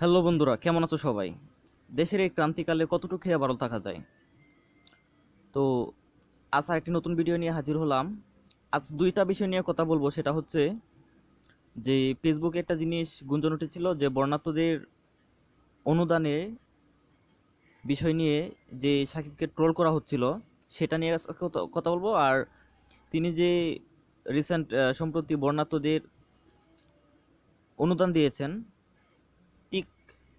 Hello বন্ধুরা, কেমন আছো সবাই? দেশের এই ক্রান্তিকালে কতটুকু খেয়ে ভালো থাকা যায়? তো আজ একটি নতুন ভিডিও নিয়ে হাজির হলাম। আজ দুইটা বিষয় নিয়ে কথা বলবো। সেটা হচ্ছে যে ফেসবুকে একটা জিনিস গুঞ্জন উঠেছিল যে বর্ণাঢ্যদের অনুদানে বিষয় নিয়ে যে সাকিবকে ট্রোল করা হচ্ছিল, সেটা নিয়ে আজকে কথা বলবো। আর তিনি যে রিসেন্ট সম্প্রতি বর্ণাঢ্যদের অনুদান দিয়েছেন, ঠিক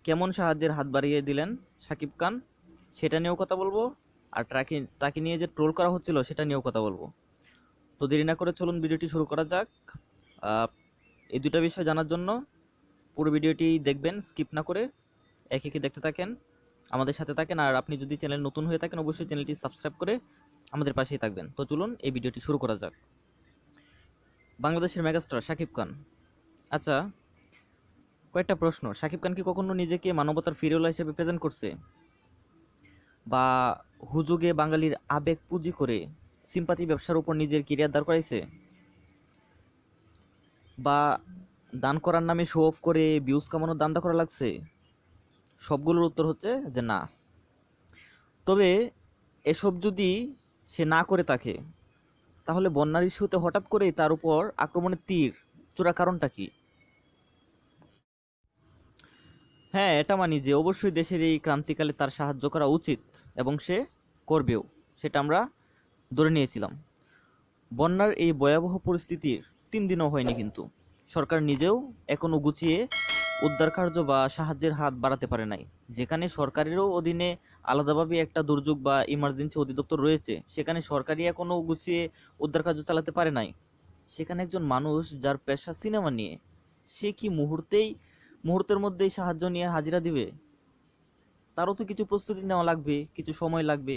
কেমন সাহায্যের হাত বাড়িয়ে দিলেন সাকিব খান, সেটা নিয়েও কথা বলবো। আর তাকে তাকে নিয়ে যে ট্রোল করা হচ্ছিল সেটা নিয়েও কথা বলবো। তো দেরি না করে চলুন ভিডিওটি শুরু করা যাক। আহ, এই দুটা বিষয় জানার জন্য পুরো ভিডিওটি দেখবেন, স্কিপ না করে এক একে দেখতে থাকেন, আমাদের সাথে থাকেন। আর আপনি যদি চ্যানেল নতুন হয়ে থাকেন অবশ্যই চ্যানেলটি সাবস্ক্রাইব করে আমাদের পাশেই থাকবেন। তো চলুন এই ভিডিওটি শুরু করা যাক। বাংলাদেশের মেগাস্টার শাকিব খান। আচ্ছা, কয়েকটা প্রশ্ন। শাকিব খান কি কখনো নিজেকে মানবতার ফিরিওয়ালা হিসেবে প্রেজেন্ট করছে, বা হুজুগে বাঙালির আবেগ পুঁজি করে সিম্পাথি ব্যবসার উপর নিজের ক্যারিয়ার দাঁড় করাইছে, বা দান করার নামে শো অফ করে ভিউজ কামানোর দান্দা করা লাগছে? সবগুলোর উত্তর হচ্ছে যে না। তবে এসব যদি সে না করে থাকে, তাহলে বন্যার ইস্যুতে হঠাৎ করেই তার উপর আক্রমণের তীর চূড়া কারণটা কি? হ্যাঁ, এটা মানি যে অবশ্যই দেশের এই ক্রান্তিকালে তার সাহায্য করা উচিত, এবং সে করবেও, সেটা আমরা ধরে নিয়েছিলাম। বন্যার এই ভয়াবহ পরিস্থিতির ৩ দিনও হয়নি কিন্তু সরকার নিজেও এখনো গুছিয়ে উদ্ধার কার্য বা সাহায্যের হাত বাড়াতে পারে নাই। যেখানে সরকারেরও অধীনে আলাদাভাবে একটা দুর্যোগ বা ইমার্জেন্সি অধিদপ্তর রয়েছে, সেখানে সরকারি এখনো গুছিয়ে উদ্ধার কার্য চালাতে পারে নাই। সেখানে একজন মানুষ যার পেশা সিনেমা নিয়ে, সে কি মুহূর্তের মধ্যেই সাহায্য নিয়ে হাজিরা দিবে? তারও তো কিছু প্রস্তুতি নেওয়া লাগবে, কিছু সময় লাগবে।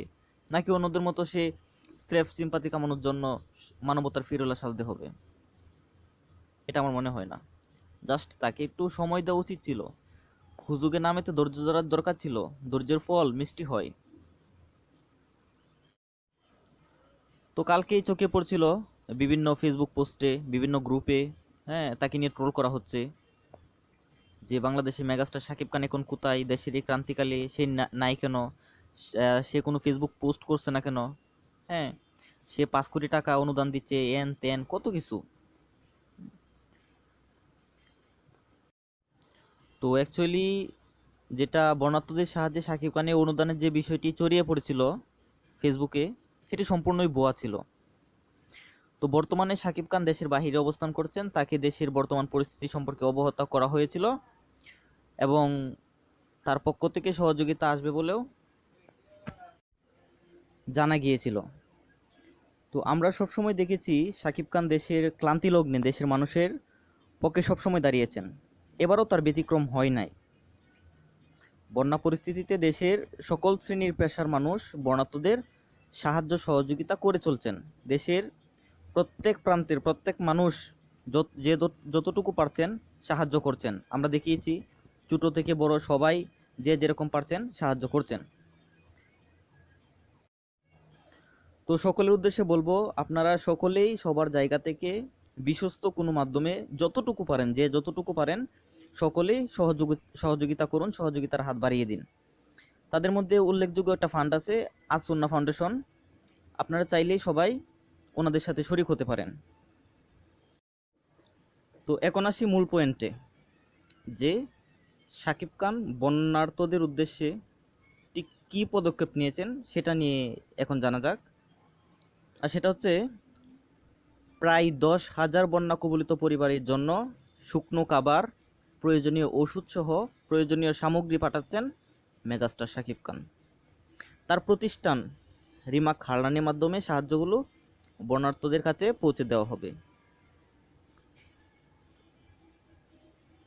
নাকি অন্যদের মতো সে স্রেফ সিম্পাতি কামানোর জন্য মানবতার ফিরোলা সাজতে হবে? এটা আমার মনে হয় না। জাস্ট তাকে একটু সময় দেওয়া উচিত ছিল। হুজুগে নামেতে ধৈর্য ধরার দরকার ছিল। ধৈর্যের ফল মিষ্টি হয়। তো কালকেই চোখে পড়ছিল বিভিন্ন ফেসবুক পোস্টে, বিভিন্ন গ্রুপে, হ্যাঁ, তাকে নিয়ে ট্রোল করা হচ্ছে যে বাংলাদেশে মেগাস্টার শাকিব খান এখন কোথায়, দেশের এই ক্রান্তিকালে সে নাই কেন, সে কোনো ফেসবুক পোস্ট করছে না কেন, হ্যাঁ, সে ৫ কোটি টাকা অনুদান দিচ্ছে, এন তেন কত কিছু। তো অ্যাকচুয়ালি যেটা বর্ণাঢ্যদের সাহায্যে শাকিব খানের অনুদানের যে বিষয়টি ছড়িয়ে পড়েছিল ফেসবুকে, সেটি সম্পূর্ণই ভুয়া ছিল। তো বর্তমানে শাকিব খান দেশের বাহিরে অবস্থান করছেন, তাকে দেশের বর্তমান পরিস্থিতি সম্পর্কে অবগত করা হয়েছিল, এবং তার পক্ষ থেকে সহযোগিতা আসবে বলেও জানা গিয়েছিল। তো আমরা সবসময় দেখেছি শাকিব খান দেশের ক্লান্তি লগ্নে দেশের মানুষের পক্ষে সবসময় দাঁড়িয়েছেন। এবারও তার ব্যতিক্রম হয় নাই। বন্যা পরিস্থিতিতে দেশের সকল শ্রেণীর পেশার মানুষ বর্ণাঢ্যদের সাহায্য সহযোগিতা করে চলছেন। দেশের প্রত্যেক প্রান্তের প্রত্যেক মানুষ যতটুকু পারছেন সাহায্য করছেন। আমরা দেখিয়েছি, ছোট থেকে বড় সবাই যে যেরকম পারছেন সাহায্য করছেন। তো সকলের উদ্দেশ্যে বলবো, আপনারা সকলেই সবার জায়গা থেকে বিশ্বস্ত কোনো মাধ্যমে যতটুকু পারেন, যে যতটুকু পারেন, সকলেই সহযোগিতা করুন, সহযোগিতার হাত বাড়িয়ে দিন। তাদের মধ্যে উল্লেখযোগ্য একটা ফান্ড আছে, আসুন্না ফাউন্ডেশন। আপনারা চাইলেই সবাই ওনাদের সাথে শরিক হতে পারেন। তো এখন আসি মূল পয়েন্টে, যে শাকিব খান বন্যার্তদের উদ্দেশ্যে ঠিক কী পদক্ষেপ নিয়েছেন সেটা নিয়ে এখন জানা যাক। আর সেটা হচ্ছে, প্রায় ১০,০০০ বন্যা কবলিত পরিবারের জন্য শুকনো খাবার, প্রয়োজনীয় ওষুধসহ প্রয়োজনীয় সামগ্রী পাঠাচ্ছেন মেগাস্টার শাকিব খান। তার প্রতিষ্ঠান রিমা খারলানের মাধ্যমে সাহায্যগুলো বন্যার্তদের কাছে পৌঁছে দেওয়া হবে।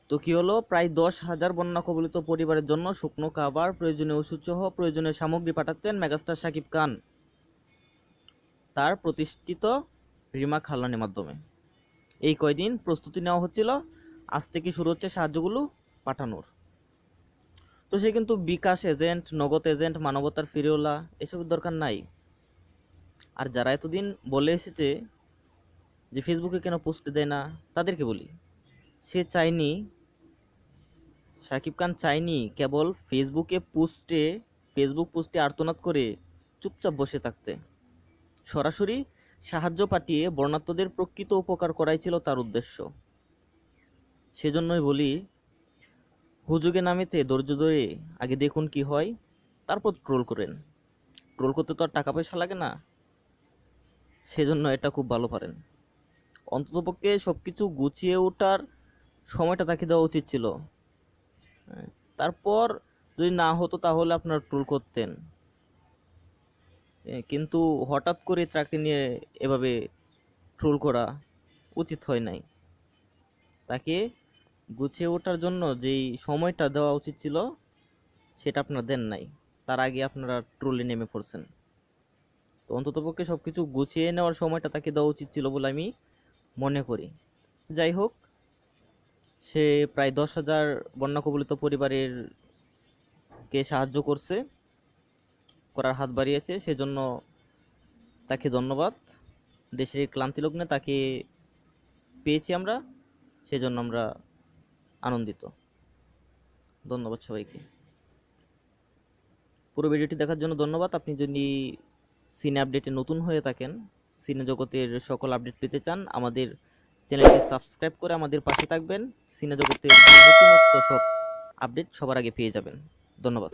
তো কি হলো, প্রায় ১০,০০০ বন্যা কবলিত পরিবারের জন্য শুকনো খাবার, প্রয়োজনীয় ওষুধসহ প্রয়োজনীয় সামগ্রী পাঠাচ্ছেন মেগাস্টার শাকিব খান তার প্রতিষ্ঠিত রিমা খারলানের মাধ্যমে। এই কয়দিন প্রস্তুতি নেওয়া হচ্ছিল, আজ থেকে শুরু হচ্ছে সাহায্যগুলো পাঠানোর। তো সে কিন্তু বিকাশ এজেন্ট, নগদ এজেন্ট, মানবতার ফিরিওয়ালা এসবের দরকার নাই। আর যারা এতদিন বলে এসেছে যে ফেসবুকে কেন পোস্ট দেয় না, তাদেরকে বলি, সে চায়নি শাকিব খান চায়নি কেবল ফেসবুক পোস্টে আর্তনাদ করে চুপচাপ বসে থাকতে। সরাসরি সাহায্য পাঠিয়ে বর্ণাঢ্যদের প্রকৃত উপকার করাই ছিল তার উদ্দেশ্য। সেজন্যই বলি, হুজুগে নামেতে ধৈর্য ধরে আগে দেখুন কি হয়, তারপর ট্রোল করেন। ট্রোল করতে তো আর টাকা পয়সা লাগে না, সেজন্য এটা খুব ভালো পারেন। অন্ততপক্ষে সবকিছু গুছিয়ে ওঠার সময়টা তাকে দেওয়া উচিত ছিল। হ্যাঁ, তারপর যদি না হতো তাহলে আপনারা ট্রোল করতেন। কিন্তু হঠাৎ করে তাকে নিয়ে এভাবে ট্রোল করা উচিত হয় নাই। তাকে গুছিয়ে ওঠার জন্য যেই সময়টা দেওয়া উচিত ছিল সেটা আপনারা দেন নাই। তার আগে আপনারা ট্রোলে নেমে পড়ছেন। তো অন্ততপক্ষে সব কিছু গুছিয়ে নেওয়ার সময়টা তাকে দেওয়া উচিত ছিল বলে আমি মনে করি। যাই হোক, সে প্রায় 10,000 বন্যা কবলিত পরিবারের কে সাহায্য করার হাত বাড়িয়েছে, সেজন্য তাকে ধন্যবাদ। দেশের এই ক্লান্তি লগ্নে তাকে পেয়েছি আমরা, সেজন্য আমরা আনন্দিত। ধন্যবাদ সবাইকে। পুরো ভিডিওটি দেখার জন্য ধন্যবাদ। আপনি যদি সিনে আপডেটে নতুন হয়ে থাকেন, সিনে জগতের সকল আপডেট পেতে চান, আমাদের চ্যানেলটি সাবস্ক্রাইব করে আমাদের পাশে থাকবেন। সিনে জগতের নতুনত্ব সব আপডেট সবার আগে পেয়ে যাবেন। ধন্যবাদ।